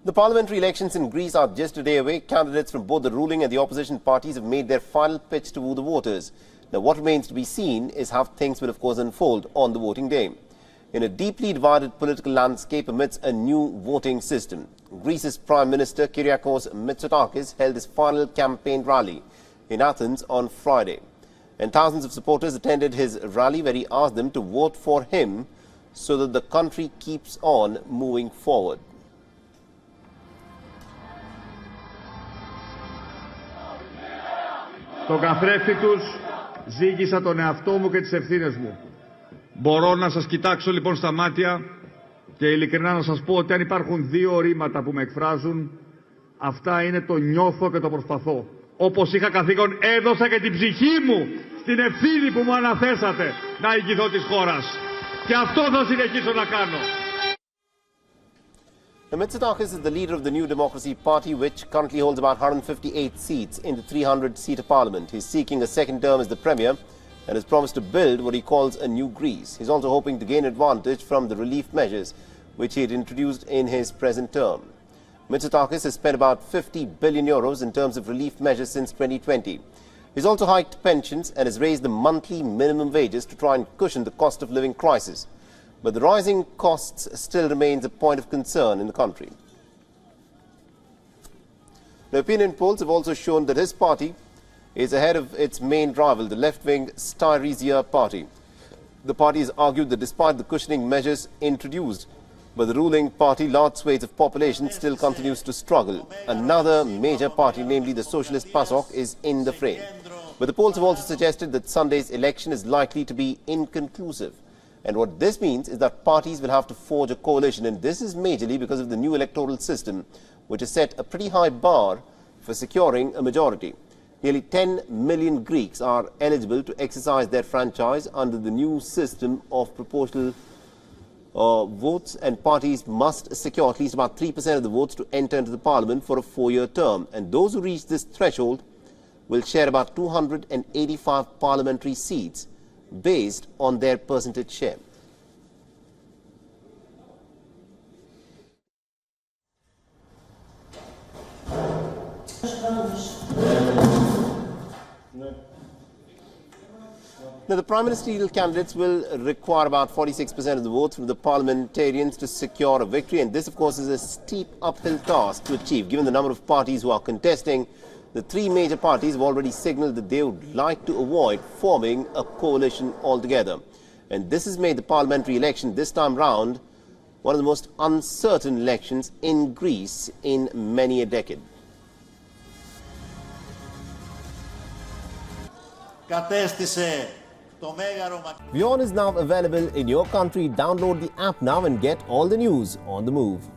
The parliamentary elections in Greece are just a day away. Candidates from both the ruling and the opposition parties have made their final pitch to woo the voters. Now, what remains to be seen is how things will, of course, unfold on the voting day. In a deeply divided political landscape amidst a new voting system, Greece's Prime Minister Kyriakos Mitsotakis held his final campaign rally in Athens on Friday. And thousands of supporters attended his rally where he asked them to vote for him so that the country keeps on moving forward. Το καθρέφτη τους ζήγησα τον εαυτό μου και τις ευθύνες μου. Μπορώ να σας κοιτάξω λοιπόν στα μάτια και ειλικρινά να σας πω ότι αν υπάρχουν δύο ορήματα που με εκφράζουν, αυτά είναι το νιώθω και το προσπαθώ. Όπως είχα καθήκον, έδωσα και την ψυχή μου στην ευθύνη που μου αναθέσατε να ηγηθώ της χώρας. Και αυτό θα συνεχίσω να κάνω. Mitsotakis is the leader of the New Democracy Party, which currently holds about 158 seats in the 300-seat parliament. He's seeking a second term as the premier and has promised to build what he calls a new Greece. He's also hoping to gain advantage from the relief measures which he had introduced in his present term. Mitsotakis has spent about 50 billion euros in terms of relief measures since 2020. He's also hiked pensions and has raised the monthly minimum wages to try and cushion the cost of living crisis. But the rising costs still remains a point of concern in the country. The opinion polls have also shown that his party is ahead of its main rival, the left-wing Syriza party. The party has argued that despite the cushioning measures introduced by the ruling party, large swathes of population still continues to struggle. Another major party, namely the Socialist PASOK, is in the frame. But the polls have also suggested that Sunday's election is likely to be inconclusive. And what this means is that parties will have to forge a coalition, and this is majorly because of the new electoral system, which has set a pretty high bar for securing a majority. Nearly 10 million Greeks are eligible to exercise their franchise under the new system of proportional votes, and parties must secure at least about 3% of the votes to enter into the parliament for a 4-year term. And those who reach this threshold will share about 285 parliamentary seats based on their percentage share. Now, the prime ministerial candidates will require about 46% of the votes from the parliamentarians to secure a victory, and this, of course, is a steep uphill task to achieve. Given the number of parties who are contesting, the three major parties have already signalled that they would like to avoid forming a coalition altogether. And this has made the parliamentary election this time round one of the most uncertain elections in Greece in many a decade. WION is now available in your country. Download the app now and get all the news on the move.